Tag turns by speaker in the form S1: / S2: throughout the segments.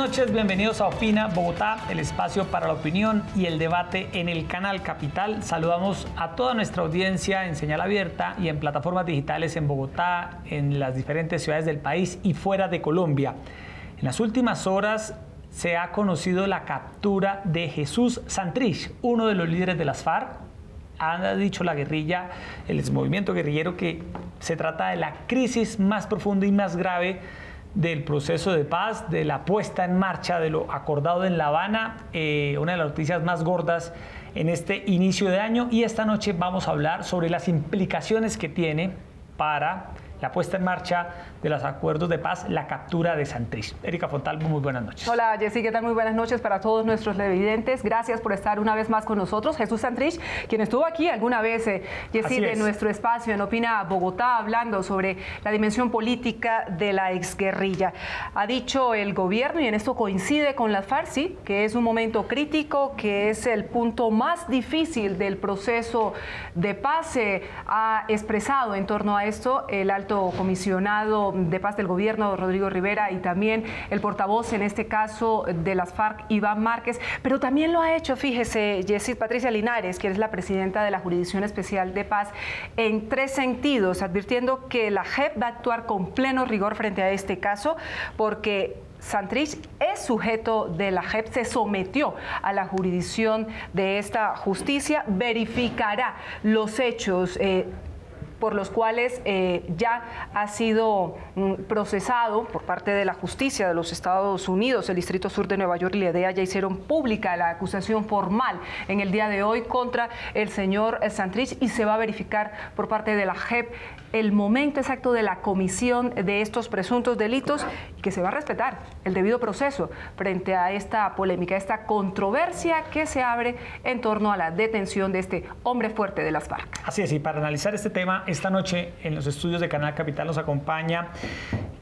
S1: noches, bienvenidos a Opina Bogotá, el espacio para la opinión y el debate en el Canal Capital. Saludamos a toda nuestra audiencia en señal abierta y en plataformas digitales en Bogotá, en las diferentes ciudades del país y fuera de Colombia. En las últimas horas se ha conocido la captura de Jesús Santrich, uno de los líderes de las FARC. Ha dicho la guerrilla, el exmovimiento guerrillero, que se trata de la crisis más profunda y más grave del proceso de paz, de la puesta en marcha de lo acordado en La Habana, una de las noticias más gordas en este inicio de año. Y esta noche vamos a hablar sobre las implicaciones que tiene para la puesta en marcha de los acuerdos de paz, la captura de Santrich. Erika Fontalvo, muy buenas noches.
S2: Hola, Jessy, ¿qué tal? Muy buenas noches para todos nuestros televidentes. Gracias por estar una vez más con nosotros. Jesús Santrich, quien estuvo aquí alguna vez, Jessy, de nuestro espacio en Opina Bogotá, hablando sobre la dimensión política de la exguerrilla. Ha dicho el gobierno, y en esto coincide con la FARC, sí, que es un momento crítico, que es el punto más difícil del proceso de paz. Se ha expresado en torno a esto el alto comisionado de paz del gobierno, Rodrigo Rivera, y también el portavoz, en este caso, de las FARC, Iván Márquez, pero también lo ha hecho, fíjese, Jessy, Patricia Linares, que es la presidenta de la Jurisdicción Especial de Paz, en tres sentidos, advirtiendo que la JEP va a actuar con pleno rigor frente a este caso, porque Santrich es sujeto de la JEP, se sometió a la jurisdicción de esta justicia, verificará los hechos por los cuales ya ha sido procesado por parte de la justicia de los Estados Unidos. El Distrito Sur de Nueva York y la DEA ya hicieron pública la acusación formal en el día de hoy contra el señor Santrich, y se va a verificar por parte de la JEP el momento exacto de la comisión de estos presuntos delitos, y que se va a respetar el debido proceso frente a esta polémica, esta controversia que se abre en torno a la detención de este hombre fuerte de las FARC.
S1: Así es, y para analizar este tema, esta noche en los estudios de Canal Capital nos acompaña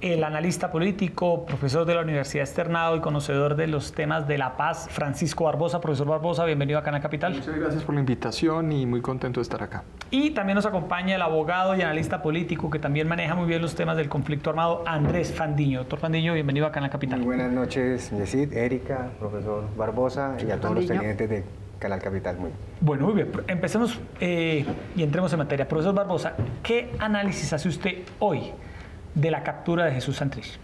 S1: el analista político, profesor de la Universidad Externado y conocedor de los temas de la paz, Francisco Barbosa. Profesor Barbosa, bienvenido a Canal Capital.
S3: Muchas gracias por la invitación y muy contento de estar acá.
S1: Y también nos acompaña el abogado y analista político que también maneja muy bien los temas del conflicto armado, Andrés Fandiño. Doctor Fandiño, bienvenido a Canal Capital.
S4: Muy buenas noches, Yesid, Erika, profesor Barbosa y a todos los televidentes de Canal Capital.
S1: Bueno, muy bien. Empecemos y entremos en materia. Profesor Barbosa, ¿qué análisis hace usted hoy de la captura de Jesús Santrich?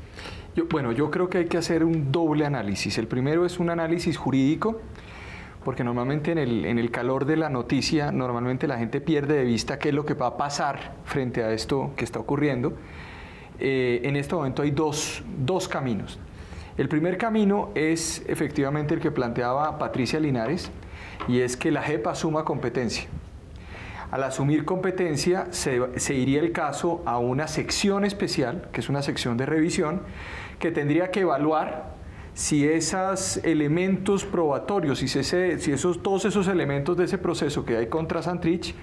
S3: Yo creo que hay que hacer un doble análisis. El primero es un análisis jurídico, porque normalmente en el calor de la noticia, normalmente la gente pierde de vista qué es lo que va a pasar frente a esto que está ocurriendo. En este momento hay dos caminos. El primer camino es efectivamente el que planteaba Patricia Linares, y es que la JEP asuma competencia. Al asumir competencia se iría el caso a una sección especial, que es una sección de revisión, que tendría que evaluar si esos elementos probatorios, todos esos elementos de ese proceso que hay contra Santrich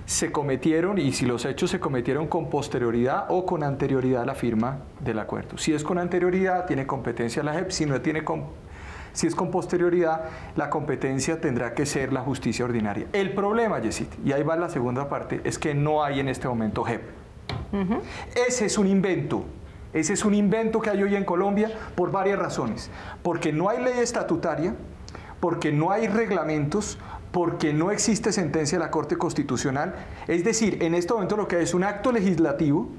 S3: se cometieron, y si los hechos se cometieron con posterioridad o con anterioridad a la firma del acuerdo. Si es con anterioridad, tiene competencia la JEP. Si es con posterioridad, la competencia tendrá que ser la justicia ordinaria. El problema, Yesid, y ahí va la segunda parte, es que no hay en este momento JEP. Ese es un invento. Ese es un invento que hay hoy en Colombia por varias razones. Porque no hay ley estatutaria, porque no hay reglamentos, porque no existe sentencia de la Corte Constitucional. Es decir, en este momento lo que hay es un acto legislativo,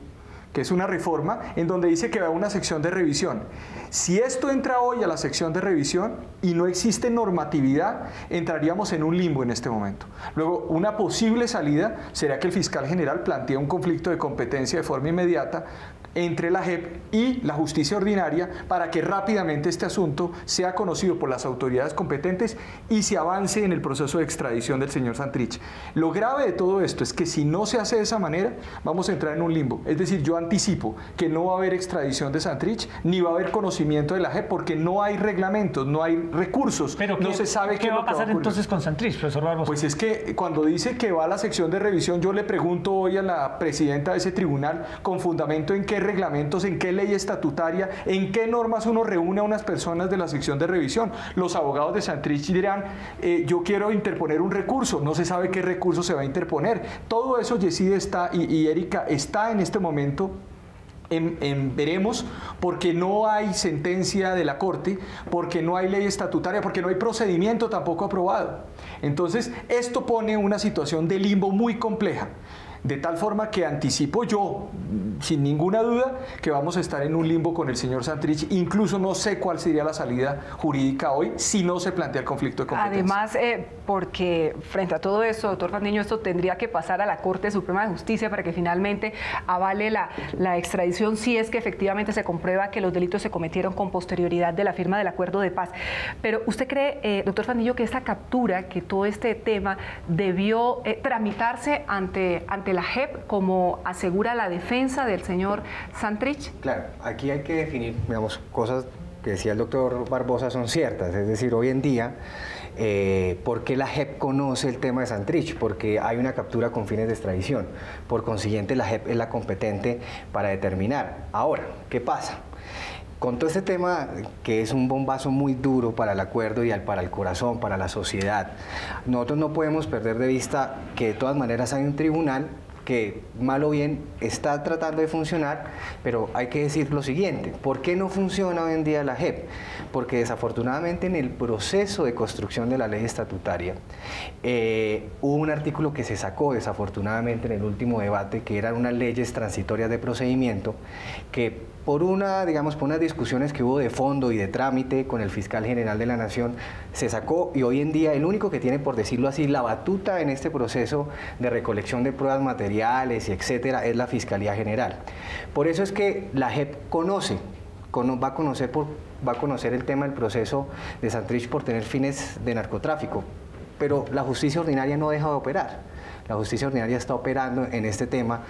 S3: que es una reforma, en donde dice que va a una sección de revisión. Si esto entra hoy a la sección de revisión y no existe normatividad, entraríamos en un limbo en este momento. Luego, una posible salida será que el fiscal general plantee un conflicto de competencia de forma inmediata entre la JEP y la justicia ordinaria para que rápidamente este asunto sea conocido por las autoridades competentes y se avance en el proceso de extradición del señor Santrich. Lo grave de todo esto es que si no se hace de esa manera, vamos a entrar en un limbo. Es decir, yo anticipo que no va a haber extradición de Santrich, ni va a haber conocimiento de la JEP, porque no hay reglamentos, no hay recursos.
S1: Pero
S3: no se sabe
S1: qué va a pasar entonces con Santrich, profesor Barbosa.
S3: Pues es que cuando dice que va a la sección de revisión, yo le pregunto hoy a la presidenta de ese tribunal, con fundamento en qué reglamentos, en qué ley estatutaria, en qué normas uno reúne a unas personas de la sección de revisión. Los abogados de Santrich dirán, yo quiero interponer un recurso, no se sabe qué recurso se va a interponer. Todo eso, Yesid, está, y Erika, está en este momento veremos, porque no hay sentencia de la Corte, porque no hay ley estatutaria, porque no hay procedimiento tampoco aprobado. Entonces, esto pone una situación de limbo muy compleja. De tal forma que anticipo yo, sin ninguna duda, que vamos a estar en un limbo con el señor Santrich. Incluso no sé cuál sería la salida jurídica hoy si no se plantea el conflicto de competencia.
S2: Además, porque frente a todo esto, doctor Fandiño, esto tendría que pasar a la Corte Suprema de Justicia para que finalmente avale la extradición, si es que efectivamente se comprueba que los delitos se cometieron con posterioridad de la firma del acuerdo de paz. Pero ¿usted cree, doctor Fandiño, que esta captura, que todo este tema debió tramitarse ante la JEP, como asegura la defensa del señor Santrich?
S4: Claro, aquí hay que definir, digamos, cosas que decía el doctor Barbosa son ciertas. Es decir, hoy en día, ¿por qué la JEP conoce el tema de Santrich? Porque hay una captura con fines de extradición. Por consiguiente, la JEP es la competente para determinar. Ahora, ¿qué pasa? Con todo este tema, que es un bombazo muy duro para el acuerdo y para el corazón, para la sociedad, nosotros no podemos perder de vista que de todas maneras hay un tribunal que, mal o bien, está tratando de funcionar, pero hay que decir lo siguiente: ¿por qué no funciona hoy en día la JEP? Porque desafortunadamente en el proceso de construcción de la ley estatutaria hubo un artículo que se sacó desafortunadamente en el último debate, que eran unas leyes transitorias de procedimiento, que por unas discusiones que hubo de fondo y de trámite con el fiscal general de la Nación, se sacó, y hoy en día el único que tiene, por decirlo así, la batuta en este proceso de recolección de pruebas materiales y etcétera, es la Fiscalía General. Por eso es que la JEP va a conocer el tema del proceso de Santrich por tener fines de narcotráfico, pero la justicia ordinaria no deja de operar. La justicia ordinaria está operando en este tema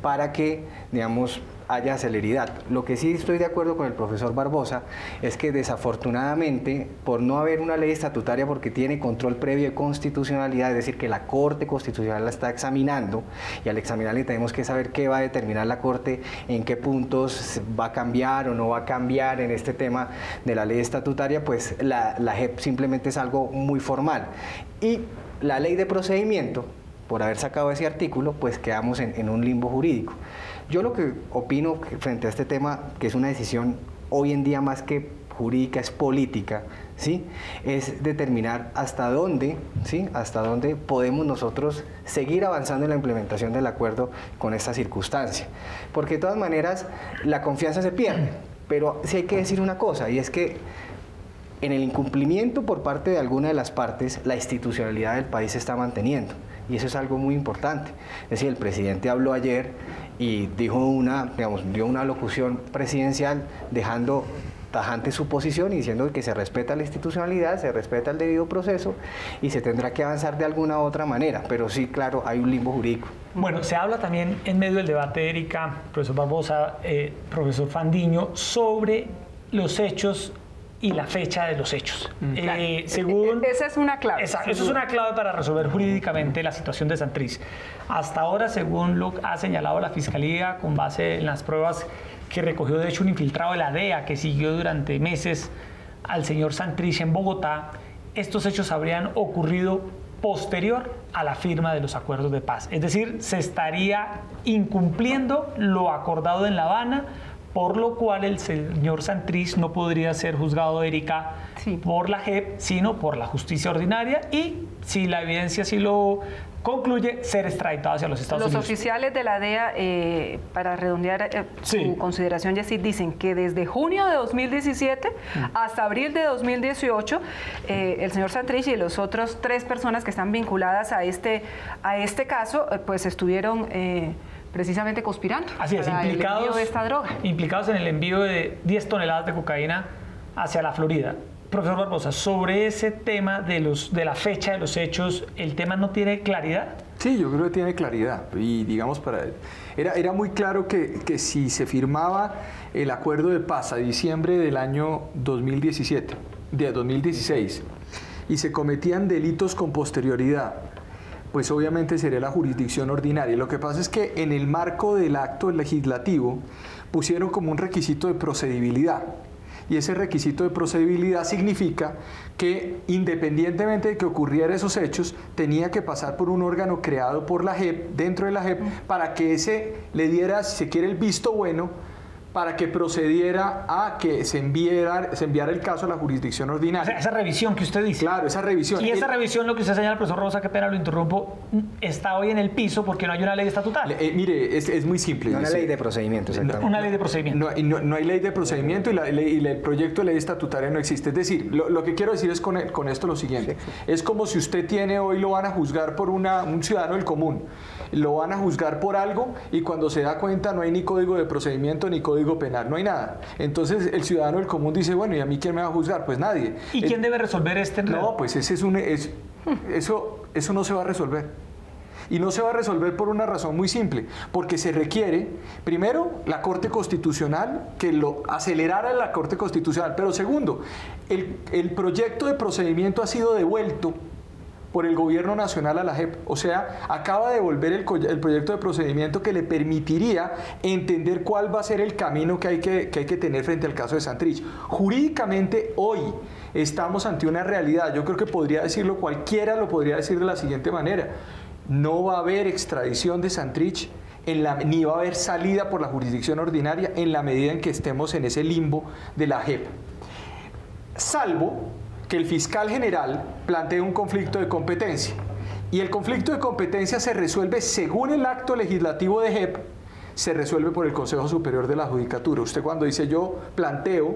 S4: para que, digamos, haya celeridad. Lo que sí estoy de acuerdo con el profesor Barbosa es que desafortunadamente, por no haber una ley estatutaria, porque tiene control previo de constitucionalidad, es decir, que la Corte Constitucional la está examinando, y al examinarla tenemos que saber qué va a determinar la Corte, en qué puntos va a cambiar o no va a cambiar en este tema de la ley estatutaria, pues la JEP simplemente es algo muy formal. Y la ley de procedimiento, por haber sacado ese artículo, pues quedamos en un limbo jurídico. Yo lo que opino frente a este tema, que es una decisión hoy en día más que jurídica, es política, ¿sí? Es determinar hasta dónde, ¿sí? Hasta dónde podemos nosotros seguir avanzando en la implementación del acuerdo con esta circunstancia. Porque de todas maneras la confianza se pierde, pero sí hay que decir una cosa, y es que en el incumplimiento por parte de alguna de las partes, la institucionalidad del país se está manteniendo. Y eso es algo muy importante. Es decir, el presidente habló ayer y dijo dio una locución presidencial dejando tajante su posición y diciendo que se respeta la institucionalidad, se respeta el debido proceso y se tendrá que avanzar de alguna u otra manera. Pero sí, claro, hay un limbo jurídico.
S1: Bueno, se habla también en medio del debate, Erika, profesor Barbosa, profesor Fandiño, sobre los hechos y la fecha de los hechos.
S2: Según esa es una clave.
S1: Exacto, eso es una clave para resolver jurídicamente la situación de Santrich. Hasta ahora, según lo ha señalado la Fiscalía, con base en las pruebas que recogió de hecho un infiltrado de la DEA que siguió durante meses al señor Santrich en Bogotá, estos hechos habrían ocurrido posterior a la firma de los acuerdos de paz. Es decir, se estaría incumpliendo lo acordado en La Habana, por lo cual el señor Santrich no podría ser juzgado, Erika, por la JEP, sino por la justicia ordinaria, y si la evidencia así lo concluye, ser extraditado hacia los Estados Unidos.
S2: Los oficiales de la DEA, para redondear su consideración, Yesid, dicen que desde junio de 2017 hasta abril de 2018, el señor Santrich y los otros 3 personas que están vinculadas a este caso, pues estuvieron precisamente conspirando.
S1: Así es,
S2: para el envío de esta droga.
S1: Implicados en el envío de 10 toneladas de cocaína hacia la Florida. Profesor Barbosa, sobre ese tema de la fecha de los hechos, ¿el tema no tiene claridad?
S3: Sí, yo creo que tiene claridad. Y digamos, era muy claro que si se firmaba el acuerdo de paz a diciembre del año 2016 y se cometían delitos con posterioridad, pues obviamente sería la jurisdicción ordinaria. Lo que pasa es que en el marco del acto legislativo pusieron como un requisito de procedibilidad. Y ese requisito de procedibilidad significa que independientemente de que ocurrieran esos hechos, tenía que pasar por un órgano creado por la JEP, dentro de la JEP, para que ese le diera, si se quiere, el visto bueno para que procediera a que se enviara el caso a la jurisdicción ordinaria.
S1: O sea, esa revisión que usted dice.
S3: Claro, esa revisión.
S1: Y esa revisión, lo que usted señala, profesor Rosa, qué pena lo interrumpo, está hoy en el piso porque no hay una ley estatutaria.
S3: Mire, es muy simple.
S4: No, una ley de procedimiento, exactamente.
S1: Una ley de procedimiento.
S3: No hay ley de procedimiento y el proyecto de ley estatutaria no existe. Es decir, lo que quiero decir es con esto lo siguiente. Sí. Es como si usted tiene hoy, lo van a juzgar por un ciudadano del común. Lo van a juzgar por algo y cuando se da cuenta no hay ni código de procedimiento ni código penal, no hay nada. Entonces el ciudadano del común dice, bueno, ¿y a mí quién me va a juzgar? Pues nadie.
S1: ¿Y quién debe resolver este enredo?
S3: No, pues eso no se va a resolver. Y no se va a resolver por una razón muy simple, porque se requiere, primero, la Corte Constitucional, que lo acelerara la Corte Constitucional, pero segundo, el proyecto de procedimiento ha sido devuelto por el gobierno nacional a la JEP, o sea, acaba de devolver el proyecto de procedimiento que le permitiría entender cuál va a ser el camino que hay que tener frente al caso de Santrich. Jurídicamente hoy estamos ante una realidad, yo creo que podría decirlo, cualquiera lo podría decir de la siguiente manera: no va a haber extradición de Santrich ni va a haber salida por la jurisdicción ordinaria en la medida en que estemos en ese limbo de la JEP, salvo que el fiscal general plantee un conflicto de competencia. Y el conflicto de competencia se resuelve según el acto legislativo de JEP, se resuelve por el Consejo Superior de la Judicatura. Usted cuando dice yo planteo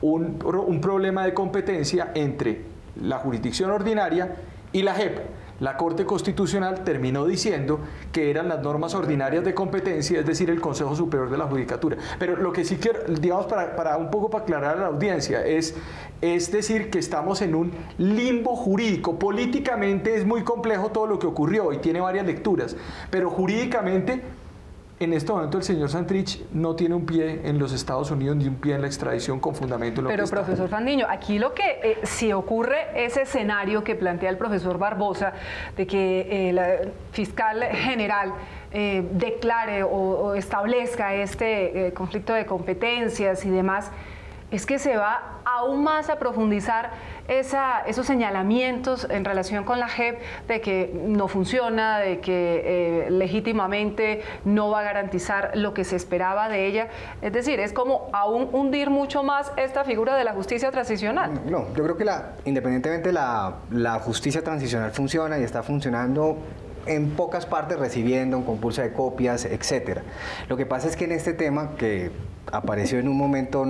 S3: un problema de competencia entre la jurisdicción ordinaria y la JEP, la Corte Constitucional terminó diciendo que eran las normas ordinarias de competencia, es decir, el Consejo Superior de la Judicatura. Pero lo que sí quiero, digamos, para un poco para aclarar a la audiencia, es decir, que estamos en un limbo jurídico. Políticamente es muy complejo todo lo que ocurrió y tiene varias lecturas, pero jurídicamente, en este momento el señor Santrich no tiene un pie en los Estados Unidos ni un pie en la extradición con fundamento en lo
S2: Pero, profesor Fandiño, aquí lo que si ocurre ese escenario que plantea el profesor Barbosa, de que el fiscal general declare o establezca este conflicto de competencias y demás, es que se va aún más a profundizar esos señalamientos en relación con la JEP de que no funciona, de que legítimamente no va a garantizar lo que se esperaba de ella. Es decir, es como aún hundir mucho más esta figura de la justicia transicional.
S4: No, yo creo que independientemente la justicia transicional funciona y está funcionando en pocas partes, recibiendo un compulso de copias, etcétera. Lo que pasa es que en este tema, que apareció en un momento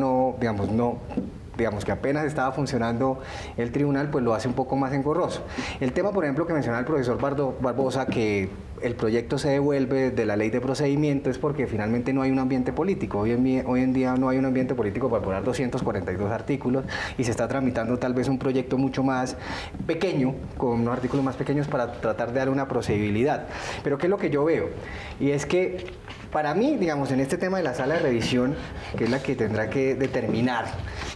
S4: digamos que apenas estaba funcionando el tribunal, pues lo hace un poco más engorroso. El tema, por ejemplo, que mencionaba el profesor Barbosa, que el proyecto se devuelve de la ley de procedimiento, es porque finalmente no hay un ambiente político. Hoy en día no hay un ambiente político para aprobar 242 artículos y se está tramitando tal vez un proyecto mucho más pequeño, con unos artículos más pequeños para tratar de dar una procedibilidad. Pero ¿qué es lo que yo veo? Y es que para mí, digamos, en este tema de la sala de revisión, que es la que tendrá que determinar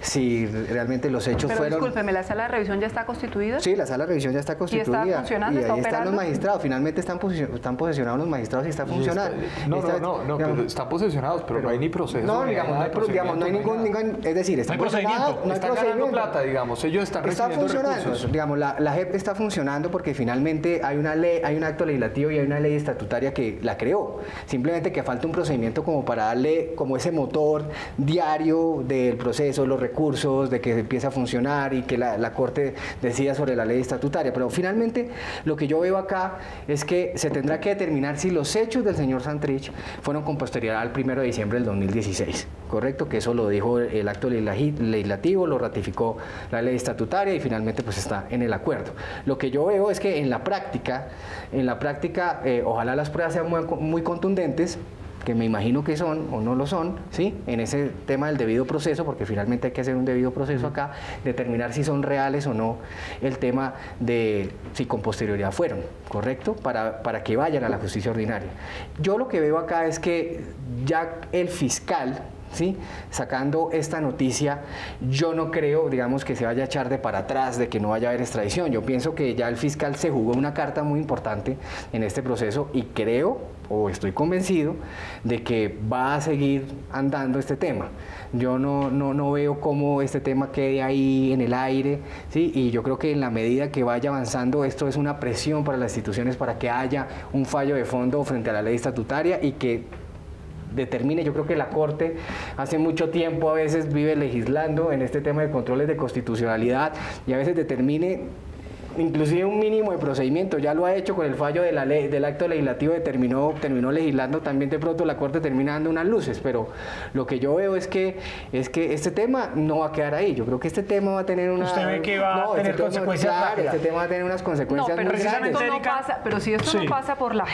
S4: si realmente los hechos fueron...
S2: Pero discúlpeme, ¿la sala de revisión ya está constituida?
S4: Sí, la sala de revisión ya está constituida.
S2: ¿Y está funcionando?
S4: Y ahí
S2: ¿Está
S4: están los
S2: operando?
S4: magistrados, finalmente están posesionados los magistrados y está funcionando.
S3: No, pero están posesionados, pero no hay ni proceso.
S4: No, digamos, no hay ningún, es decir, está
S1: procedimiento.
S3: No están ganando plata, digamos, ellos están recibiendo recursos.
S4: Digamos, la JEP está funcionando porque finalmente hay una ley, hay un acto legislativo y hay una ley estatutaria que la creó. Simplemente que falta un procedimiento como para darle como ese motor diario del proceso, los recursos, de que empiece a funcionar y que la Corte decida sobre la ley estatutaria. Pero finalmente lo que yo veo acá es que se tendrá que determinar si los hechos del señor Santrich fueron con posterioridad al 1 de diciembre del 2016, ¿correcto? Que eso lo dijo el acto legislativo, lo ratificó la ley estatutaria y finalmente pues está en el acuerdo. Lo que yo veo es que en la práctica, ojalá las pruebas sean muy contundentes, que me imagino que son o no lo son, ¿sí? En ese tema del debido proceso, porque finalmente hay que hacer un debido proceso acá, determinar si son reales o no el tema de si con posterioridad fueron, ¿correcto? Para que vayan a la justicia ordinaria. Yo lo que veo acá es que ya el fiscal, ¿sí? Sacando esta noticia, yo no creo, digamos, que se vaya a echar de para atrás, de que no vaya a haber extradición. Yo pienso que ya el fiscal se jugó una carta muy importante en este proceso y creo, o estoy convencido, de que va a seguir andando este tema. Yo no veo cómo este tema quede ahí en el aire, ¿sí? Y yo creo que en la medida que vaya avanzando, esto es una presión para las instituciones para que haya un fallo de fondo frente a la ley estatutaria y que determine. Yo creo que la Corte hace mucho tiempo a veces vive legislando en este tema de controles de constitucionalidad y a veces determine inclusive un mínimo de procedimiento. Ya lo ha hecho con el fallo de la ley, del acto legislativo, terminó legislando también. De pronto la Corte termina dando unas luces, pero lo que yo veo es que este tema no va a quedar ahí. Yo creo que este tema va a tener una...
S1: ¿Usted ve que va a tener consecuencias rápidas?
S4: Este tema va a tener unas consecuencias muy grandes.
S2: Pero si esto no pasa por la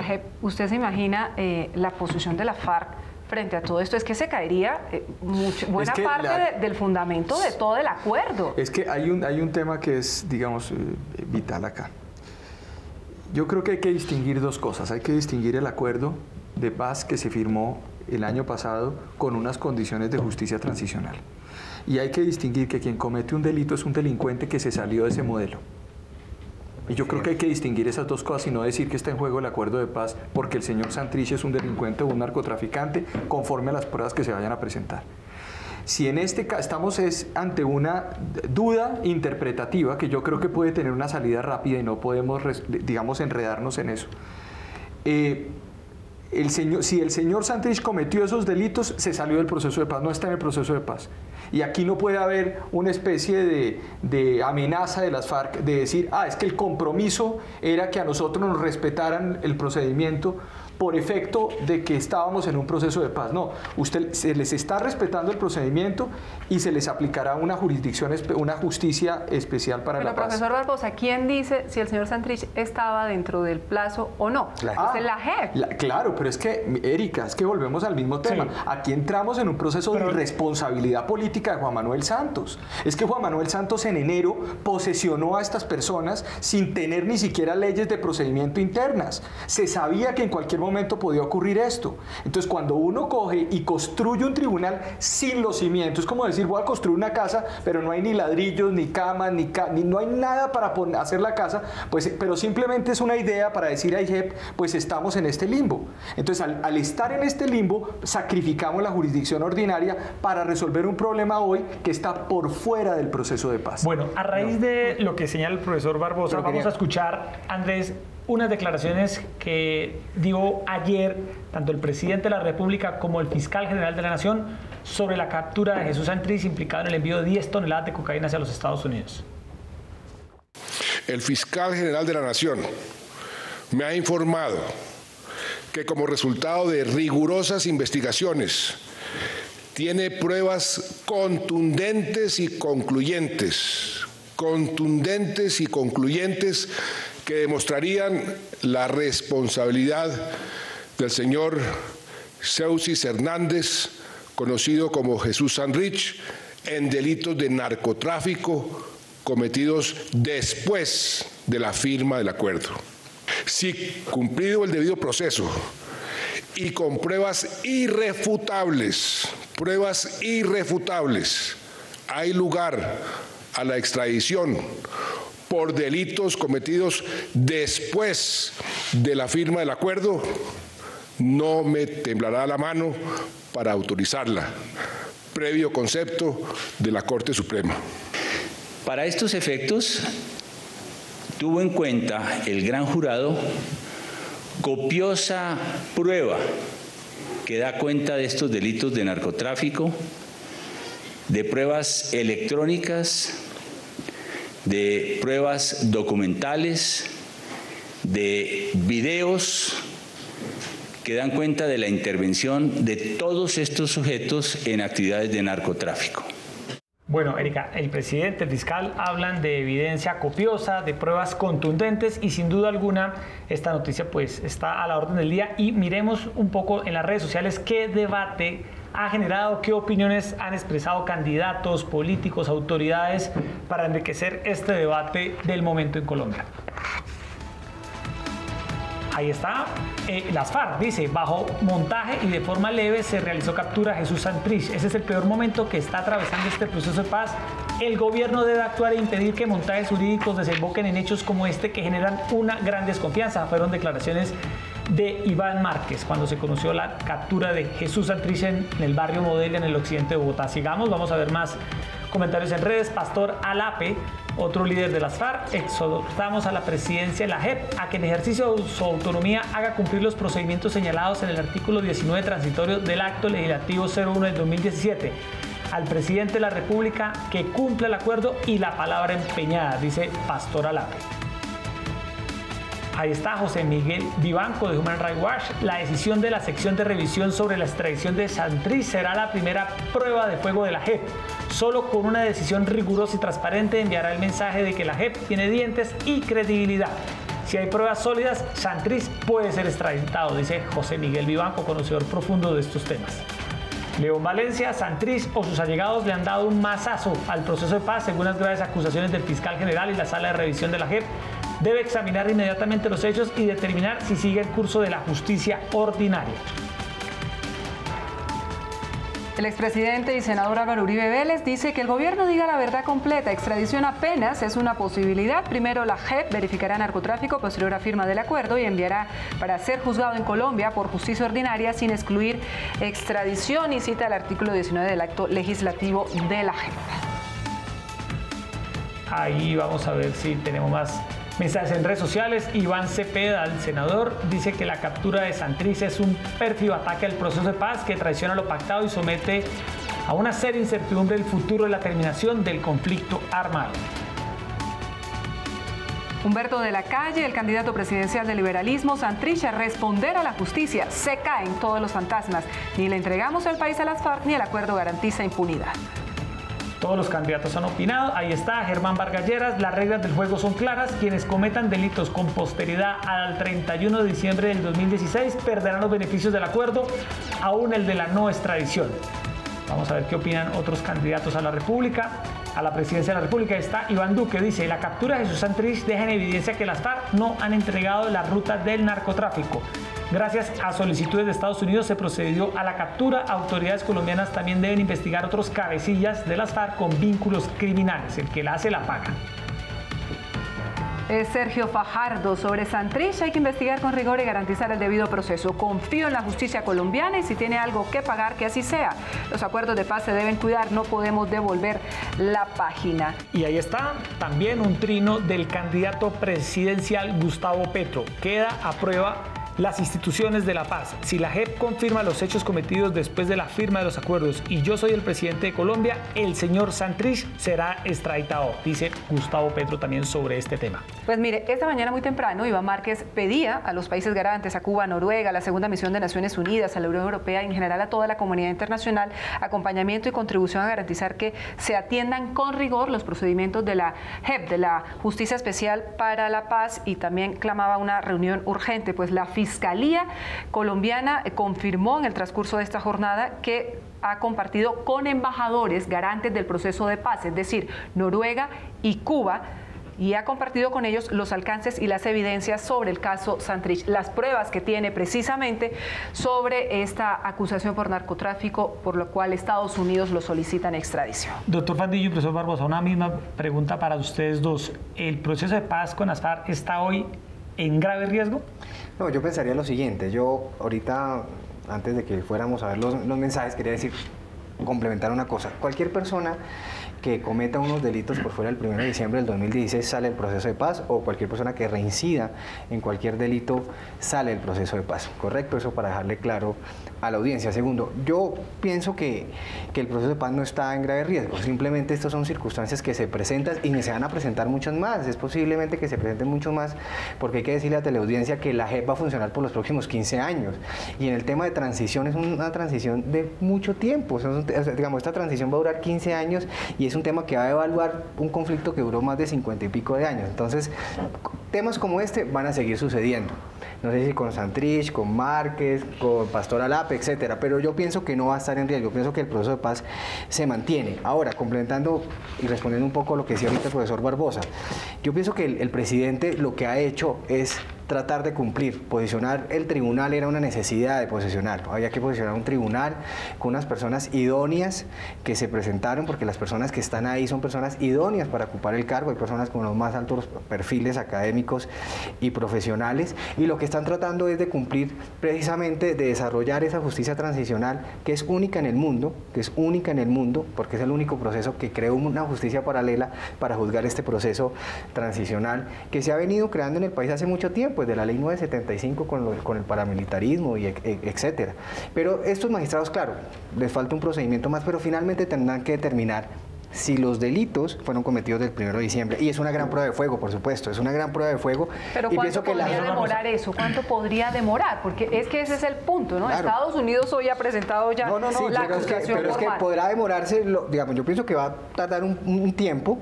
S2: JEP, ¿usted se imagina la posición de la FARC frente a todo esto? Es que se caería buena parte del fundamento de todo el acuerdo.
S3: Es que hay un tema que es, digamos, vital acá. Yo creo que hay que distinguir dos cosas. Hay que distinguir el acuerdo de paz que se firmó el año pasado con unas condiciones de justicia transicional. Y hay que distinguir que quien comete un delito es un delincuente que se salió de ese modelo. Y yo creo que hay que distinguir esas dos cosas y no decir que está en juego el acuerdo de paz porque el señor Santrich es un delincuente o un narcotraficante conforme a las pruebas que se vayan a presentar. Si en este caso estamos ante una duda interpretativa que yo creo que puede tener una salida rápida y no podemos, digamos, enredarnos en eso. Si el señor Santrich cometió esos delitos, se salió del proceso de paz, no está en el proceso de paz. Y aquí no puede haber una especie de amenaza de las FARC de decir, es que el compromiso era que a nosotros nos respetaran el procedimiento por efecto de que estábamos en un proceso de paz. No, se les está respetando el procedimiento y se les aplicará una jurisdicción, una justicia especial para la paz.
S2: Pero, profesor Barbosa, ¿quién dice si el señor Santrich estaba dentro del plazo o no? Es la JEP.
S3: Claro, pero es que, Erika, es que volvemos al mismo tema. Sí. Aquí entramos en un proceso de irresponsabilidad política de Juan Manuel Santos. Es que Juan Manuel Santos en enero posesionó a estas personas sin tener ni siquiera leyes de procedimiento internas. Se sabía que en cualquier momento podía ocurrir esto. Entonces, cuando uno coge y construye un tribunal sin los cimientos, es como decir, voy a construir una casa, pero no hay ni ladrillos, ni camas, no hay nada para hacer la casa, pues, pero simplemente es una idea para decir a IJEP, pues estamos en este limbo. Entonces, al estar en este limbo, sacrificamos la jurisdicción ordinaria para resolver un problema hoy que está por fuera del proceso de paz.
S1: Bueno, a raíz de lo que señala el profesor Barbosa, vamos a escuchar, Andrés, unas declaraciones que dio ayer tanto el presidente de la República como el fiscal general de la Nación sobre la captura de Jesús Santrich implicado en el envío de 10 toneladas de cocaína hacia los Estados Unidos.
S5: El fiscal general de la Nación me ha informado que como resultado de rigurosas investigaciones tiene pruebas contundentes y concluyentes que demostrarían la responsabilidad del señor Seusis Hernández, conocido como Jesús Santrich, en delitos de narcotráfico cometidos después de la firma del acuerdo. Si cumplido el debido proceso y con pruebas irrefutables, hay lugar a la extradición por delitos cometidos después de la firma del acuerdo, no me temblará la mano para autorizarla, previo concepto de la Corte Suprema.
S6: Para estos efectos, tuvo en cuenta el gran jurado copiosa prueba que da cuenta de estos delitos de narcotráfico, de pruebas electrónicas, de pruebas documentales, de videos que dan cuenta de la intervención de todos estos sujetos en actividades de narcotráfico.
S1: Bueno, Erika, el presidente, el fiscal hablan de evidencia copiosa, de pruebas contundentes y sin duda alguna esta noticia pues está a la orden del día y miremos un poco en las redes sociales qué debate ha generado, qué opiniones han expresado candidatos, políticos, autoridades para enriquecer este debate del momento en Colombia. Ahí está, las FARC dice, bajo montaje y de forma leve se realizó captura a Jesús Santrich. Ese es el peor momento que está atravesando este proceso de paz. El gobierno debe actuar e impedir que montajes jurídicos desemboquen en hechos como este que generan una gran desconfianza. Fueron declaraciones de Iván Márquez cuando se conoció la captura de Jesús Santrich en el barrio Modelo en el occidente de Bogotá. Sigamos, vamos a ver más comentarios en redes. Pastor Alape Otro líder de las FARC: exhortamos a la presidencia de la JEP a que en ejercicio de su autonomía haga cumplir los procedimientos señalados en el artículo 19 transitorio del Acto Legislativo 01 del 2017. Al presidente de la República que cumpla el acuerdo y la palabra empeñada, dice Pastor Alape. Ahí está José Miguel Vivanco de Human Rights Watch. La decisión de la sección de revisión sobre la extradición de Santrich será la primera prueba de fuego de la JEP. Solo con una decisión rigurosa y transparente enviará el mensaje de que la JEP tiene dientes y credibilidad. Si hay pruebas sólidas, Santrich puede ser extraditado, dice José Miguel Vivanco, conocedor profundo de estos temas. León Valencia: Santrich o sus allegados le han dado un mazazo al proceso de paz según las graves acusaciones del fiscal general, y la sala de revisión de la JEP debe examinar inmediatamente los hechos y determinar si sigue el curso de la justicia ordinaria.
S2: El expresidente y senador Álvaro Uribe Vélez dice que el gobierno diga la verdad completa. Extradición apenas es una posibilidad. Primero la JEP verificará narcotráfico, posterior a firma del acuerdo, y enviará para ser juzgado en Colombia por justicia ordinaria sin excluir extradición, y cita el artículo 19 del acto legislativo de la JEP.
S1: Ahí vamos a ver si tenemos más mensajes en redes sociales. Iván Cepeda, el senador, dice que la captura de Santrich es un pérfido ataque al proceso de paz que traiciona lo pactado y somete a una seria incertidumbre el futuro de la terminación del conflicto armado.
S2: Humberto de la Calle, el candidato presidencial del liberalismo: Santrich a responder a la justicia. Se caen todos los fantasmas. Ni le entregamos el país a las FARC, ni el acuerdo garantiza impunidad.
S1: Todos los candidatos han opinado. Ahí está Germán Vargas Lleras: las reglas del juego son claras. Quienes cometan delitos con posteridad al 31 de diciembre del 2016 perderán los beneficios del acuerdo, aún el de la no extradición. Vamos a ver qué opinan otros candidatos a la República, a la presidencia de la República. Está Iván Duque: dice, la captura de Jesús Santrich deja en evidencia que las FARC no han entregado las rutas del narcotráfico. Gracias a solicitudes de Estados Unidos se procedió a la captura. Autoridades colombianas también deben investigar otros cabecillas de las FARC con vínculos criminales. El que la hace la paga.
S2: Sergio Fajardo: sobre Santrich hay que investigar con rigor y garantizar el debido proceso. Confío en la justicia colombiana y si tiene algo que pagar, que así sea. Los acuerdos de paz se deben cuidar, no podemos devolver la página.
S1: Y ahí está también un trino del candidato presidencial Gustavo Petro. Queda a prueba las instituciones de la paz. Si la JEP confirma los hechos cometidos después de la firma de los acuerdos y yo soy el presidente de Colombia, el señor Santrich será extraditado, dice Gustavo Petro también sobre este tema.
S2: Pues mire, esta mañana muy temprano Iván Márquez pedía a los países garantes, a Cuba, a Noruega, a la segunda misión de Naciones Unidas, a la Unión Europea y en general a toda la comunidad internacional, acompañamiento y contribución a garantizar que se atiendan con rigor los procedimientos de la JEP, de la Justicia Especial para la Paz, y también clamaba una reunión urgente. Pues la Fiscalía colombiana confirmó en el transcurso de esta jornada que ha compartido con embajadores garantes del proceso de paz, es decir, Noruega y Cuba, y ha compartido con ellos los alcances y las evidencias sobre el caso Santrich, las pruebas que tiene precisamente sobre esta acusación por narcotráfico, por lo cual Estados Unidos lo solicitan extradición.
S1: Doctor Fandillo y profesor Barbosa, una misma pregunta para ustedes dos. ¿El proceso de paz con las FARC está hoy en grave riesgo?
S4: No, yo pensaría lo siguiente. Yo ahorita, antes de que fuéramos a ver los mensajes, quería decir, complementar una cosa. Cualquier persona que cometa unos delitos por fuera del 1 de diciembre del 2016 sale del proceso de paz, o cualquier persona que reincida en cualquier delito sale del proceso de paz. ¿Correcto? Eso para dejarle claro a la audiencia. Segundo, yo pienso que el proceso de paz no está en grave riesgo. Simplemente estas son circunstancias que se presentan y se van a presentar muchas más. Es posiblemente que se presenten muchos más, porque hay que decirle a la teleaudiencia que la JEP va a funcionar por los próximos 15 años. Y en el tema de transición es una transición de mucho tiempo. Digamos, esta transición va a durar 15 años y es un tema que va a evaluar un conflicto que duró más de 50 y pico de años. Entonces, temas como este van a seguir sucediendo. No sé si con Santrich, con Márquez, con Pastor Alape, etcétera, pero yo pienso que no va a estar en riesgo. Yo pienso que el proceso de paz se mantiene. Ahora, complementando y respondiendo un poco a lo que decía ahorita el profesor Barbosa, yo pienso que el presidente lo que ha hecho es tratar de cumplir. Posicionar el tribunal era una necesidad de posicionar. Había que posicionar un tribunal con unas personas idóneas que se presentaron, porque las personas que están ahí son personas idóneas para ocupar el cargo. Hay personas con los más altos perfiles académicos y profesionales, y lo que están tratando es de cumplir precisamente, de desarrollar esa justicia transicional que es única en el mundo, porque es el único proceso que creó una justicia paralela para juzgar este proceso transicional que se ha venido creando en el país hace mucho tiempo, desde la ley 975 con el paramilitarismo y etcétera. Pero estos magistrados, claro, les falta un procedimiento más, pero finalmente tendrán que determinar si los delitos fueron cometidos del 1 de diciembre. Y es una gran prueba de fuego, por supuesto, es una gran prueba de fuego.
S2: Pero ¿cuánto podría demorar eso? ¿Cuánto podría demorar? Porque es que ese es el punto, ¿no?
S4: Claro.
S2: Estados Unidos hoy ha presentado ya la acusación
S4: pero es que podrá demorarse, digamos, yo pienso que va a tardar un tiempo,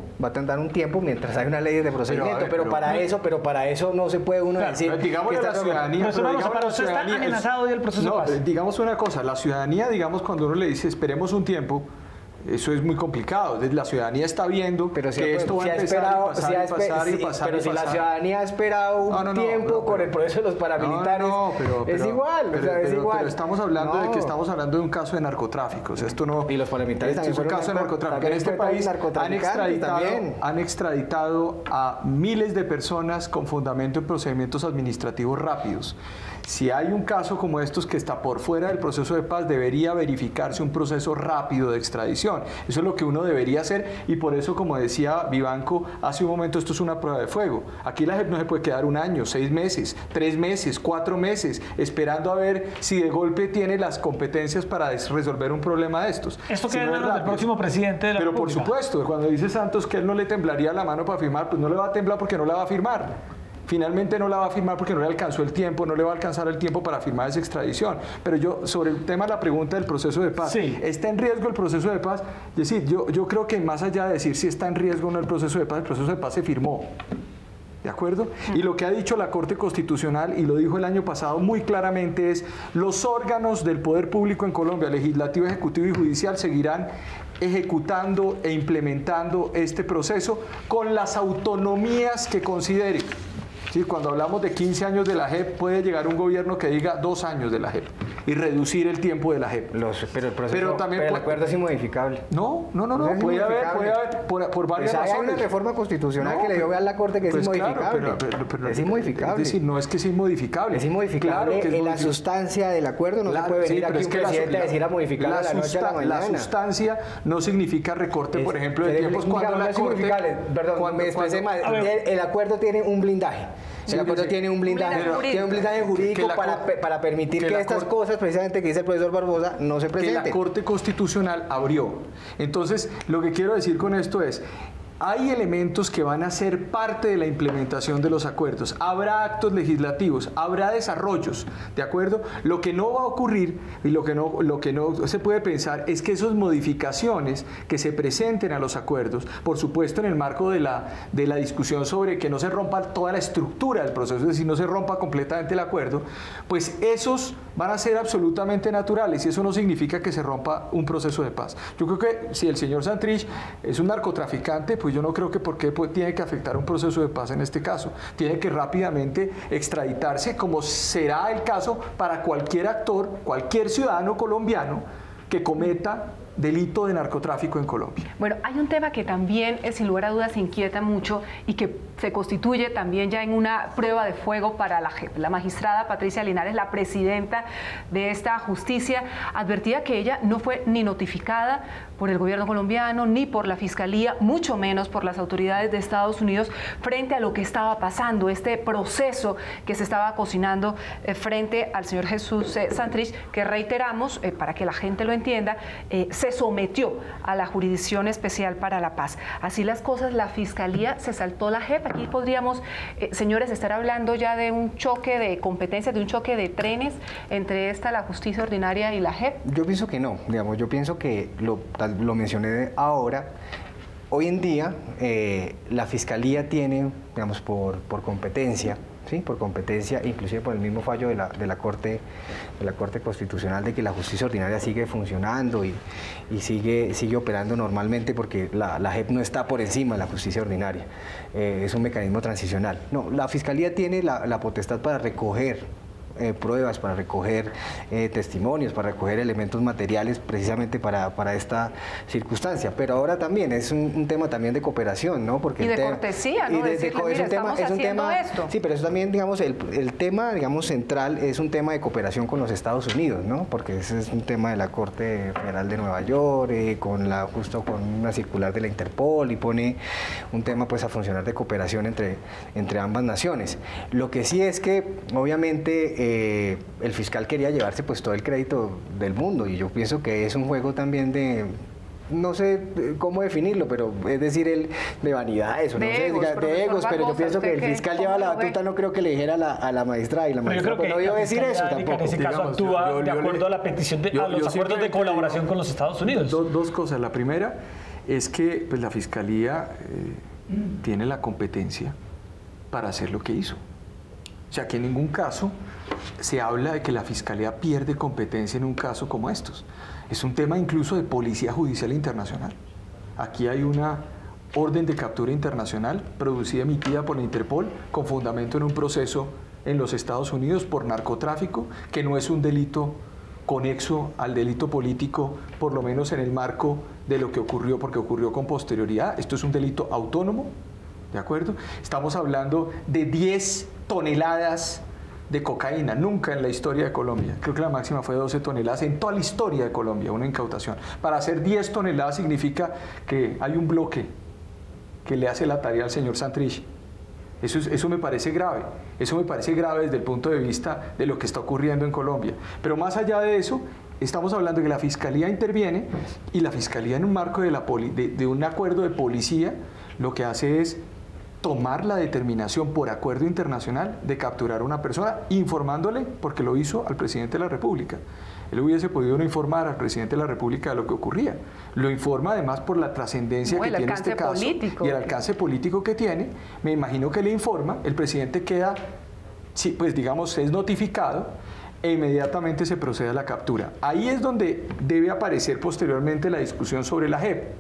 S4: mientras hay una ley de procedimiento, pero para eso no se puede uno decir...
S3: Digamos la ciudadanía...
S1: Pero usted está amenazado del proceso de paz.
S3: Digamos una cosa, la ciudadanía, digamos, cuando uno le dice esperemos un tiempo, eso es muy complicado. La ciudadanía está viendo que esto va a empezar y pasar.
S4: Pero si la ciudadanía ha esperado un tiempo con el proceso de los paramilitares, es igual.
S3: Pero estamos hablando de que estamos hablando de un caso de narcotráfico. O sea, esto no.
S4: Y los paramilitares también
S3: es un caso de narcotráfico. En este país han extraditado a miles de personas con fundamento en procedimientos administrativos rápidos. Si hay un caso como estos que está por fuera del proceso de paz, debería verificarse un proceso rápido de extradición. Eso es lo que uno debería hacer, y por eso, como decía Vivanco hace un momento, esto es una prueba de fuego. Aquí la JEP no se puede quedar 1 año, 6 meses, 3 meses, 4 meses, esperando a ver si de golpe tiene las competencias para resolver un problema de estos.
S1: Esto queda en manos del próximo presidente de la República.
S3: Pero por supuesto, cuando dice Santos que él no le temblaría la mano para firmar, pues no le va a temblar porque no la va a firmar. Finalmente no la va a firmar porque no le alcanzó el tiempo, no le va a alcanzar el tiempo para firmar esa extradición. Pero yo, sobre el tema de la pregunta del proceso de paz, ¿está en riesgo el proceso de paz? Es decir, yo creo que más allá de decir si está en riesgo o no el proceso de paz se firmó. ¿De acuerdo? Y lo que ha dicho la Corte Constitucional, y lo dijo el año pasado muy claramente, es los órganos del poder público en Colombia, legislativo, ejecutivo y judicial, seguirán ejecutando e implementando este proceso con las autonomías que considere. Sí, cuando hablamos de 15 años de la JEP, puede llegar un gobierno que diga 2 años de la JEP y reducir el tiempo de la JEP.
S4: Pero el acuerdo es inmodificable.
S3: No, puede haber por varias razones.
S4: Hay una reforma constitucional que le dio a la Corte que es inmodificable.
S3: Pero
S4: es inmodificable.
S3: Es decir, no es que es inmodificable.
S4: Es inmodificable en la sustancia del acuerdo, no se puede venir aquí un presidente a decir a modificarlo de la noche a la mañana.
S3: La sustancia no significa recorte, por ejemplo, de tiempos cuando la Corte...
S4: Perdón, me expresé mal. El acuerdo tiene un blindaje. El acuerdo tiene un blindaje jurídico para permitir que estas cosas, precisamente que dice el profesor Barbosa, no se presenten.
S3: Que la Corte Constitucional abrió. Entonces, lo que quiero decir con esto es, hay elementos que van a ser parte de la implementación de los acuerdos. Habrá actos legislativos, habrá desarrollos, ¿de acuerdo? Lo que no va a ocurrir y lo que no se puede pensar es que esas modificaciones que se presenten a los acuerdos, por supuesto en el marco de la discusión sobre que no se rompa toda la estructura del proceso, es decir, no se rompa completamente el acuerdo, pues esos van a ser absolutamente naturales, y eso no significa que se rompa un proceso de paz. Yo creo que si el señor Santrich es un narcotraficante, pues yo no creo que por qué tiene que afectar un proceso de paz en este caso. Tiene que rápidamente extraditarse, como será el caso para cualquier actor, cualquier ciudadano colombiano que cometa delito de narcotráfico en Colombia.
S2: Bueno, hay un tema que también, sin lugar a dudas, inquieta mucho y que se constituye también ya en una prueba de fuego para la JEP. La magistrada Patricia Linares, la presidenta de esta justicia, advertía que ella no fue ni notificada por el gobierno colombiano, ni por la Fiscalía, mucho menos por las autoridades de Estados Unidos, frente a lo que estaba pasando, este proceso que se estaba cocinando frente al señor Jesús Santrich, que reiteramos, para que la gente lo entienda, se sometió a la Jurisdicción Especial para la Paz. Así las cosas, la Fiscalía se saltó la JEP. Aquí podríamos, señores, estar hablando ya de un choque de competencias, de un choque de trenes entre la justicia ordinaria y la JEP.
S4: Yo pienso que no, digamos, yo pienso que lo mencioné ahora. Hoy en día la Fiscalía tiene, digamos, por competencia, ¿sí? Por competencia, inclusive por el mismo fallo de la Corte Constitucional, de que la justicia ordinaria sigue funcionando y sigue operando normalmente, porque la JEP no está por encima de la justicia ordinaria, es un mecanismo transicional. No, la Fiscalía tiene la potestad para recoger pruebas, para recoger testimonios, para recoger elementos materiales precisamente para esta circunstancia. Pero ahora también es un tema también de cooperación, ¿no? Porque
S2: y de cortesía, ¿no? Esto.
S4: Sí, pero eso también, digamos, el tema, digamos, central es un tema de cooperación con los Estados Unidos, ¿no? Porque ese es un tema de la Corte Federal de Nueva York, justo con una circular de la Interpol, y pone un tema pues a funcionar de cooperación entre ambas naciones. Lo que sí es que, obviamente, el fiscal quería llevarse pues todo el crédito del mundo, y yo pienso que es un juego también de, no sé cómo definirlo, pero es decir, de vanidades, o no sé, de egos, pero yo pienso que el fiscal lleva la batuta, no creo que le dijera a la magistrada, y la magistrada pues no iba a decir eso tampoco.
S1: En ese caso actúa de acuerdo a la petición a los acuerdos de colaboración con los Estados Unidos.
S3: Dos cosas. La primera es que pues, la Fiscalía tiene la competencia para hacer lo que hizo. O sea, que en ningún caso se habla de que la Fiscalía pierde competencia en un caso como estos. Es un tema incluso de Policía Judicial Internacional. Aquí hay una orden de captura internacional producida, emitida por la Interpol, con fundamento en un proceso en los Estados Unidos por narcotráfico, que no es un delito conexo al delito político, por lo menos en el marco de lo que ocurrió, porque ocurrió con posterioridad. Esto es un delito autónomo, ¿de acuerdo? Estamos hablando de 10 toneladas de cocaína, nunca en la historia de Colombia. Creo que la máxima fue 12 toneladas en toda la historia de Colombia, una incautación. Para hacer 10 toneladas significa que hay un bloque que le hace la tarea al señor Santrich. Eso me parece grave. Eso me parece grave desde el punto de vista de lo que está ocurriendo en Colombia. Pero más allá de eso, estamos hablando de que la Fiscalía interviene, y la Fiscalía, en un marco de un acuerdo de policía, lo que hace es tomar la determinación por acuerdo internacional de capturar a una persona, informándole, porque lo hizo, al presidente de la República. Él hubiese podido no informar al presidente de la República de lo que ocurría. Lo informa además por la trascendencia que tiene este caso y el alcance político que tiene. Me imagino que le informa, el presidente queda, pues digamos, es notificado, e inmediatamente se procede a la captura. Ahí es donde debe aparecer posteriormente la discusión sobre la JEP.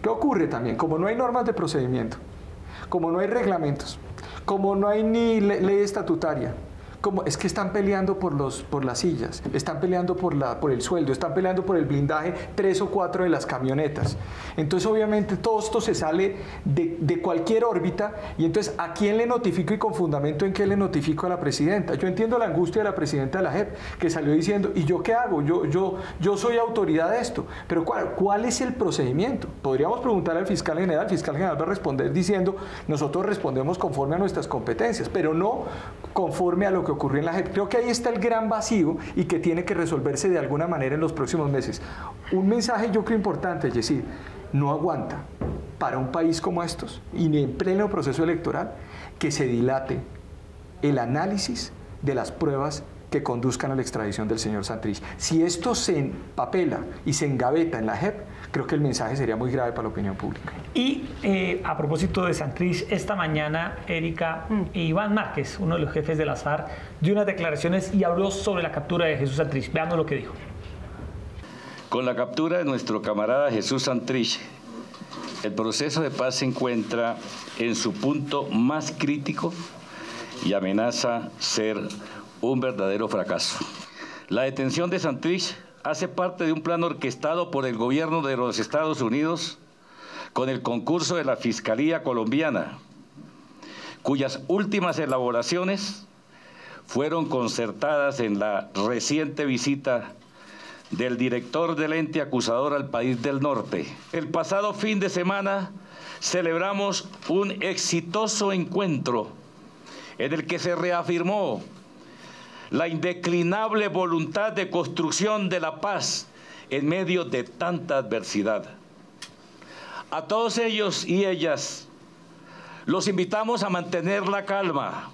S3: ¿Qué ocurre también? Como no hay normas de procedimiento, como no hay reglamentos, como no hay ni ley estatutaria, como es que están peleando por las sillas, están peleando por el sueldo, están peleando por el blindaje 3 o 4 de las camionetas. Entonces obviamente todo esto se sale de cualquier órbita, y entonces ¿a quién le notifico y con fundamento en qué le notifico a la presidenta? Yo entiendo la angustia de la presidenta de la JEP, que salió diciendo, ¿y yo qué hago? Yo soy autoridad de esto. Pero ¿cuál es el procedimiento? Podríamos preguntarle al fiscal general. El fiscal general va a responder diciendo, nosotros respondemos conforme a nuestras competencias, pero no conforme a lo que ocurrió en la JEP. Creo que ahí está el gran vacío, y que tiene que resolverse de alguna manera en los próximos meses. Un mensaje yo creo importante, es decir, no aguanta para un país como estos, y ni en pleno proceso electoral, que se dilate el análisis de las pruebas que conduzcan a la extradición del señor Santrich. Si esto se empapela y se engaveta en la JEP, creo que el mensaje sería muy grave para la opinión pública.
S1: Y a propósito de Santrich, esta mañana, Erika, Iván Márquez, uno de los jefes de las FARC, dio unas declaraciones y habló sobre la captura de Jesús Santrich. Veamos lo que dijo.
S6: Con la captura de nuestro camarada Jesús Santrich, el proceso de paz se encuentra en su punto más crítico y amenaza ser un verdadero fracaso. La detención de Santrich hace parte de un plan orquestado por el gobierno de los Estados Unidos con el concurso de la Fiscalía colombiana, cuyas últimas elaboraciones fueron concertadas en la reciente visita del director del ente acusador al país del norte. El pasado fin de semana celebramos un exitoso encuentro en el que se reafirmó la indeclinable voluntad de construcción de la paz en medio de tanta adversidad. A todos ellos y ellas los invitamos a mantener la calma.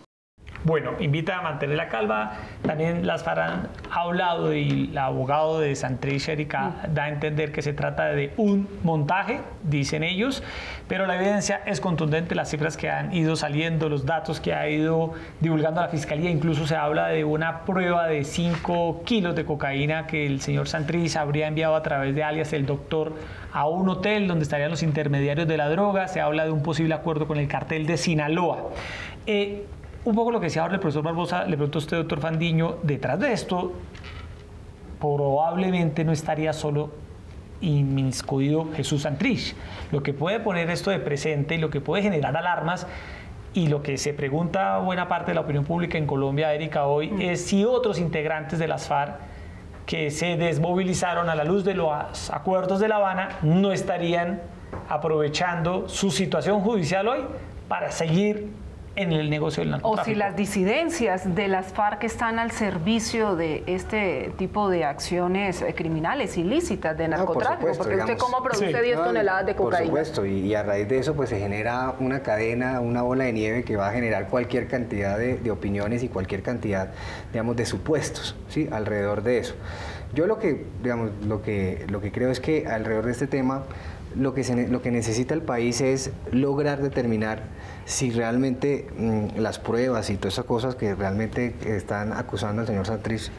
S1: Bueno, invita a mantener la calma. También las FARC han hablado y el abogado de Santrich, Erika, da a entender que se trata de un montaje, dicen ellos, pero la evidencia es contundente, las cifras que han ido saliendo, los datos que ha ido divulgando la Fiscalía, incluso se habla de una prueba de 5 kilos de cocaína que el señor Santrich habría enviado a través de alias El Doctor a un hotel donde estarían los intermediarios de la droga. Se habla de un posible acuerdo con el cartel de Sinaloa. Un poco lo que decía ahora el profesor Barbosa, le preguntó a usted, doctor Fandiño, detrás de esto probablemente no estaría solo inmiscuido Jesús Santrich. Lo que puede poner esto de presente y lo que puede generar alarmas y lo que se pregunta buena parte de la opinión pública en Colombia, Erika, hoy, es si otros integrantes de las FARC que se desmovilizaron a la luz de los acuerdos de La Habana no estarían aprovechando su situación judicial hoy para seguir en el negocio del narcotráfico.
S2: O si las disidencias de las FARC están al servicio de este tipo de acciones criminales, ilícitas de narcotráfico,
S4: supuesto,
S2: porque
S4: digamos,
S2: usted cómo produce 10 toneladas de cocaína.
S4: Por supuesto, y a raíz de eso pues se genera una cadena, una bola de nieve que va a generar cualquier cantidad de opiniones y cualquier cantidad, digamos, de supuestos, ¿sí?, alrededor de eso. Yo lo que creo es que alrededor de este tema lo que necesita el país es lograr determinar si realmente las pruebas y todas esas cosas que realmente están acusando al señor Santrich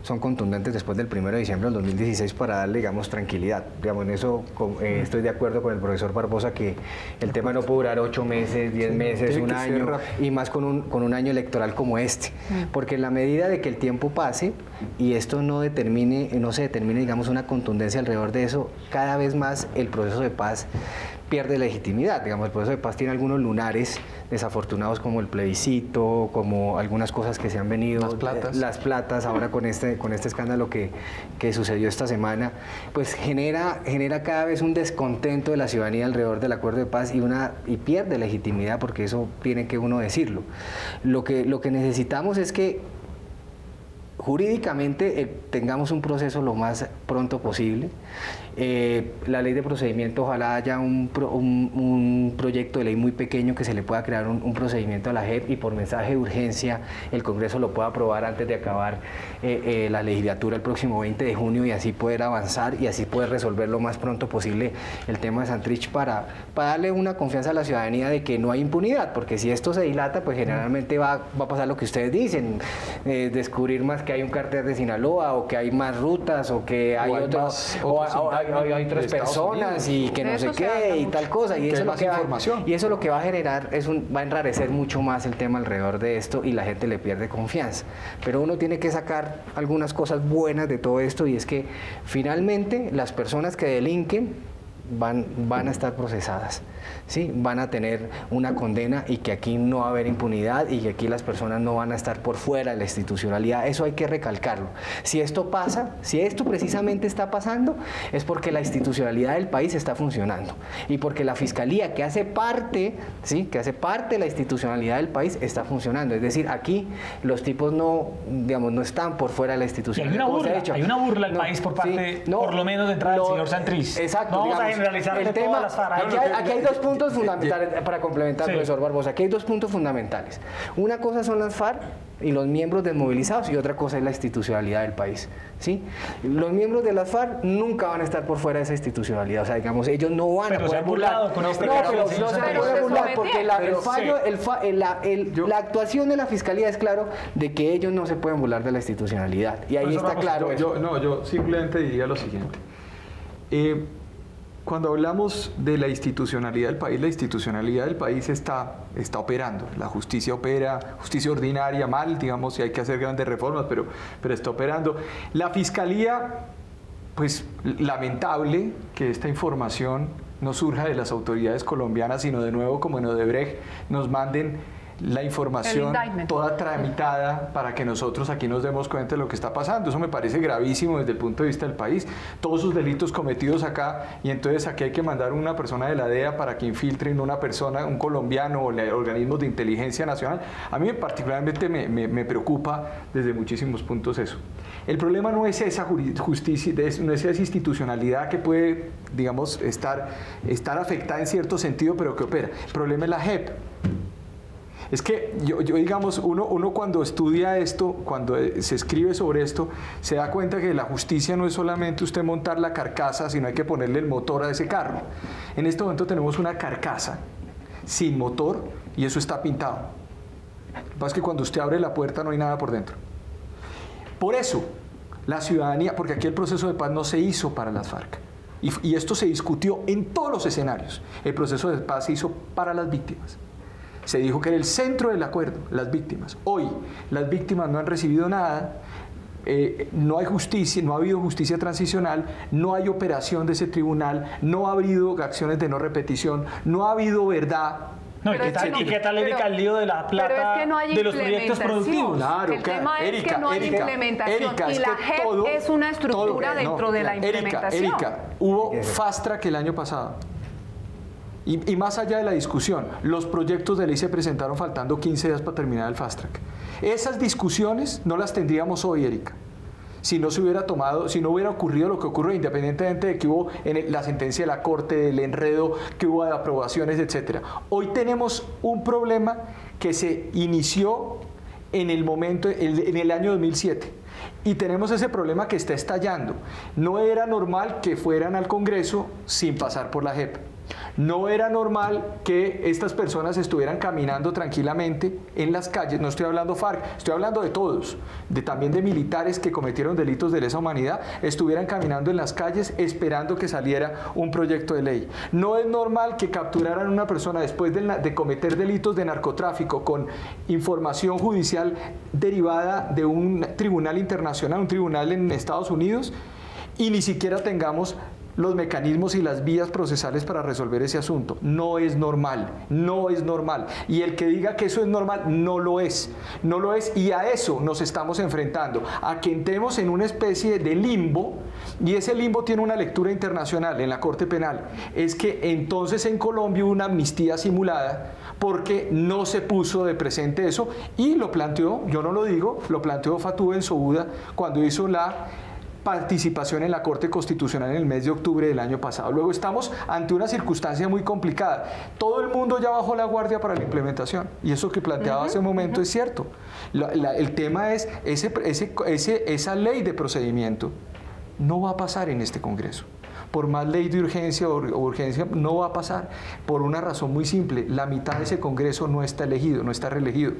S4: son contundentes después del 1 de diciembre del 2016 para darle, digamos, tranquilidad. Digamos, en eso estoy de acuerdo con el profesor Barbosa que el tema no puede durar 8 meses, 10 meses, un año, y más con un año electoral como este. Porque en la medida de que el tiempo pase y esto no se determine, digamos, una contundencia alrededor de eso, cada vez más el proceso de paz pierde legitimidad. Digamos, el proceso de paz tiene algunos lunares desafortunados como el plebiscito, como algunas cosas que se han venido, las platas ahora con este escándalo que sucedió esta semana, pues genera cada vez un descontento de la ciudadanía alrededor del acuerdo de paz y pierde legitimidad, porque eso tiene que uno decirlo. Lo que necesitamos es que jurídicamente tengamos un proceso lo más pronto posible. La ley de procedimiento, ojalá haya un proyecto de ley muy pequeño que se le pueda crear un procedimiento a la JEP y por mensaje de urgencia el Congreso lo pueda aprobar antes de acabar la legislatura el próximo 20 de junio y así poder avanzar y así poder resolver lo más pronto posible el tema de Santrich para darle una confianza a la ciudadanía de que no hay impunidad, porque si esto se dilata, pues generalmente va a pasar lo que ustedes dicen, descubrir más que hay un cártel de Sinaloa o que hay más rutas o que hay hay otras personas y que no sé qué y tal cosa, y eso lo que va a generar va a enrarecer mucho más el tema alrededor de esto y la gente le pierde confianza. Pero uno tiene que sacar algunas cosas buenas de todo esto, y es que finalmente las personas que delinquen van a estar procesadas, ¿sí? Van a tener una condena y que aquí no va a haber impunidad y que aquí las personas no van a estar por fuera de la institucionalidad. Eso hay que recalcarlo. Si esto pasa, si esto precisamente está pasando, es porque la institucionalidad del país está funcionando y porque la Fiscalía, que hace parte, ¿sí?, que hace parte de la institucionalidad del país, está funcionando. Es decir, aquí los tipos no están por fuera de la institucionalidad.
S1: Hay una burla al país por parte, por lo menos, de entrada del señor Santrich.
S4: Exacto. El tema, aquí hay dos puntos fundamentales para complementar, profesor Barbosa. Aquí hay dos puntos fundamentales. Una cosa son las FARC y los miembros desmovilizados y otra cosa es la institucionalidad del país, ¿sí? Los miembros de las FARC nunca van a estar por fuera de esa institucionalidad. O sea, digamos, ellos no van a poder burlar. No se puede burlar porque la actuación de la Fiscalía es claro de que ellos no se pueden burlar de la institucionalidad. Y ahí está claro eso.
S3: Yo simplemente diría lo siguiente. Cuando hablamos de la institucionalidad del país está operando. La justicia opera, justicia ordinaria mal, digamos, si hay que hacer grandes reformas, pero está operando. La Fiscalía, pues lamentable que esta información no surja de las autoridades colombianas, sino de nuevo, como en Odebrecht, nos manden la información toda tramitada para que nosotros aquí nos demos cuenta de lo que está pasando. Eso me parece gravísimo desde el punto de vista del país. Todos sus delitos cometidos acá, y entonces aquí hay que mandar una persona de la DEA para que infiltren una persona, un colombiano o organismos de inteligencia nacional. A mí particularmente me preocupa desde muchísimos puntos eso. El problema no es esa justicia, no es esa institucionalidad que puede, digamos, estar afectada en cierto sentido, pero que opera. El problema es la JEP. Es que yo digamos, uno cuando estudia esto, cuando se escribe sobre esto, se da cuenta que la justicia no es solamente usted montar la carcasa, sino hay que ponerle el motor a ese carro. En este momento tenemos una carcasa sin motor y eso está pintado. Lo que pasa es que cuando usted abre la puerta no hay nada por dentro. Por eso, la ciudadanía, porque aquí el proceso de paz no se hizo para las FARC, y esto se discutió en todos los escenarios. El proceso de paz se hizo para las víctimas. Se dijo que era el centro del acuerdo, las víctimas. Hoy, las víctimas no han recibido nada, no hay justicia, no ha habido justicia transicional, no hay operación de ese tribunal, no ha habido acciones de no repetición, no ha habido verdad.
S1: No, ¿y qué tal, Erika, el lío de la plata
S2: pero es que no hay
S1: de los proyectos productivos?
S3: Claro,
S2: el tema es que no hay implementación y la JEP es una estructura dentro de la implementación.
S3: Erika, hubo fast track el año pasado. Y más allá de la discusión, los proyectos de ley se presentaron faltando 15 días para terminar el fast track. Esas discusiones no las tendríamos hoy, Erika, si no se hubiera tomado, si no hubiera ocurrido lo que ocurrió, independientemente de que hubo en la sentencia de la Corte, del enredo que hubo de aprobaciones, etc. Hoy tenemos un problema que se inició en el momento, en el año 2007. Y tenemos ese problema que está estallando. No era normal que fueran al Congreso sin pasar por la JEP. No era normal que estas personas estuvieran caminando tranquilamente en las calles. No estoy hablando FARC, estoy hablando de todos, también de militares que cometieron delitos de lesa humanidad, estuvieran caminando en las calles esperando que saliera un proyecto de ley. No es normal que capturaran a una persona después de cometer delitos de narcotráfico con información judicial derivada de un tribunal internacional, un tribunal en Estados Unidos, y ni siquiera tengamos los mecanismos y las vías procesales para resolver ese asunto. No es normal, no es normal. Y el que diga que eso es normal, no lo es. No lo es, y a eso nos estamos enfrentando, a que entremos en una especie de limbo, y ese limbo tiene una lectura internacional en la Corte Penal. Es que entonces en Colombia hubo una amnistía simulada porque no se puso de presente eso, y lo planteó, yo no lo digo, lo planteó Fatou Bensouda cuando hizo la participación en la Corte Constitucional en el mes de octubre del año pasado. Luego estamos ante una circunstancia muy complicada. Todo el mundo ya bajó la guardia para la implementación, y eso que planteaba hace un momento es cierto. El tema es esa ley de procedimiento no va a pasar en este Congreso. Por más ley de urgencia o urgencia, no va a pasar, por una razón muy simple: la mitad de ese Congreso no está elegido, no está reelegido,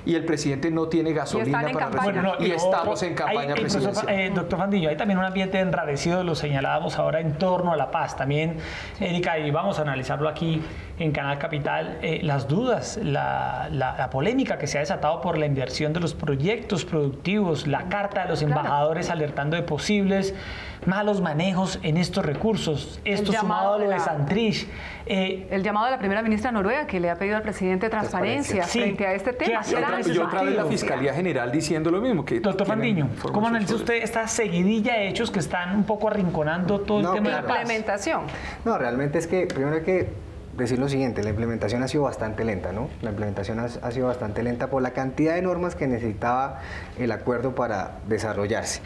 S3: y el presidente no tiene gasolina para resolver, y estamos en campaña presidencial.
S1: Doctor Fandiño, hay también un ambiente enrarecido, lo señalábamos ahora, en torno a la paz. También, Erika, y vamos a analizarlo aquí en Canal Capital, las dudas, la polémica que se ha desatado por la inversión de los proyectos productivos, la carta de los embajadores alertando de posibles malos manejos en estos recursos, esto sumado a lo de Santrich.
S2: El llamado de la primera ministra noruega, que le ha pedido al presidente transparencia frente a este tema.
S3: Y otra vez la Fiscalía General diciendo lo mismo.
S1: Doctor Fandiño, ¿cómo analiza usted esta seguidilla de hechos que están un poco arrinconando todo el tema de la
S2: implementación?
S4: No, realmente es que, primero hay que decir lo siguiente: la implementación ha sido bastante lenta, ¿no? La implementación ha sido bastante lenta por la cantidad de normas que necesitaba el acuerdo para desarrollarse.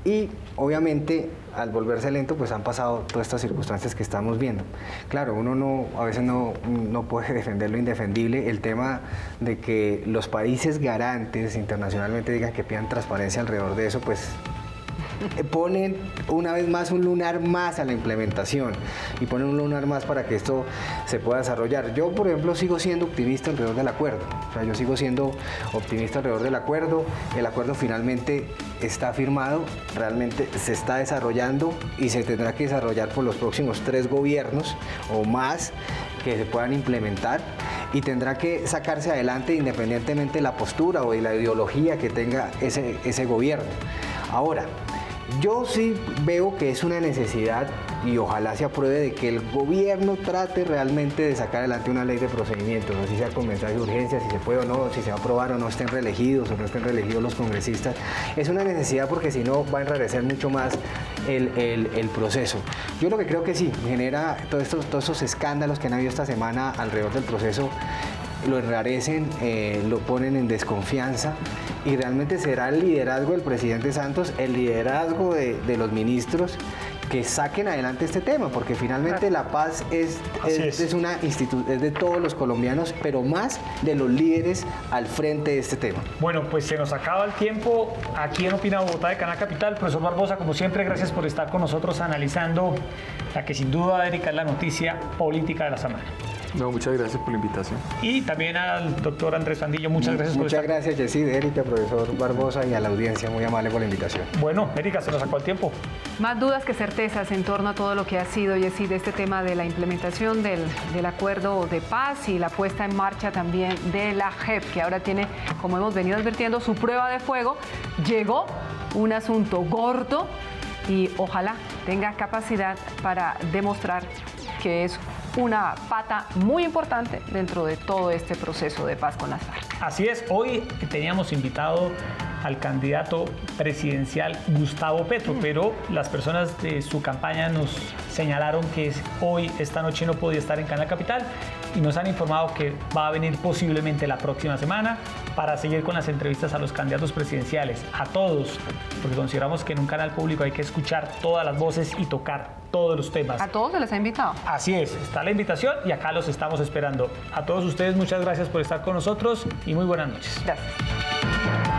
S4: Y obviamente, al volverse lento, pues han pasado todas estas circunstancias que estamos viendo. Claro, uno a veces no puede defender lo indefendible. El tema de que los países garantes internacionalmente digan que pidan transparencia alrededor de eso, pues ponen una vez más un lunar más a la implementación, y ponen un lunar más para que esto se pueda desarrollar. Yo, por ejemplo, sigo siendo optimista alrededor del acuerdo. O sea, yo sigo siendo optimista alrededor del acuerdo. El acuerdo finalmente está firmado, realmente se está desarrollando y se tendrá que desarrollar por los próximos 3 gobiernos o más que se puedan implementar, y tendrá que sacarse adelante independientemente de la postura o de la ideología que tenga ese gobierno. Ahora, yo sí veo que es una necesidad, y ojalá se apruebe, de que el gobierno trate realmente de sacar adelante una ley de procedimientos, no sé si sea con mensaje de urgencia, si se puede o no, si se va a aprobar o no estén reelegidos o no estén reelegidos los congresistas. Es una necesidad porque si no va a enrarecer mucho más el proceso. Yo lo que creo que sí, genera todos esos escándalos que han habido esta semana alrededor del proceso, lo enrarecen, lo ponen en desconfianza, y realmente será el liderazgo del presidente Santos, el liderazgo de los ministros, que saquen adelante este tema, porque finalmente la paz es de todos los colombianos, pero más de los líderes al frente de este tema.
S1: Bueno, pues se nos acaba el tiempo aquí en Opina Bogotá de Canal Capital. Profesor Barbosa, como siempre, gracias por estar con nosotros analizando la que sin duda, Erika, es la noticia política de la semana.
S3: No, muchas gracias por la invitación.
S1: Y también al doctor Andrés Fandillo, muchas gracias por estar.
S4: Muchas gracias, Yesid, Erika, profesor Barbosa, y a la audiencia, muy amable por la invitación.
S1: Bueno, Erika, se nos sacó el tiempo.
S2: Más dudas que certezas en torno a todo lo que ha sido, Yesid, este tema de la implementación del acuerdo de paz y la puesta en marcha también de la JEP, que ahora tiene, como hemos venido advirtiendo, su prueba de fuego. Llegó un asunto gordo y ojalá tenga capacidad para demostrar que es una pata muy importante dentro de todo este proceso de paz con las FARC.
S1: Así es, hoy teníamos invitado al candidato presidencial Gustavo Petro, pero las personas de su campaña nos señalaron que hoy, esta noche, no podía estar en Canal Capital y nos han informado que va a venir posiblemente la próxima semana para seguir con las entrevistas a los candidatos presidenciales, a todos, porque consideramos que en un canal público hay que escuchar todas las voces y tocar todos los temas.
S2: ¿A todos se les ha invitado?
S1: Así es, está la invitación y acá los estamos esperando. A todos ustedes, muchas gracias por estar con nosotros y muy buenas noches.
S2: Gracias.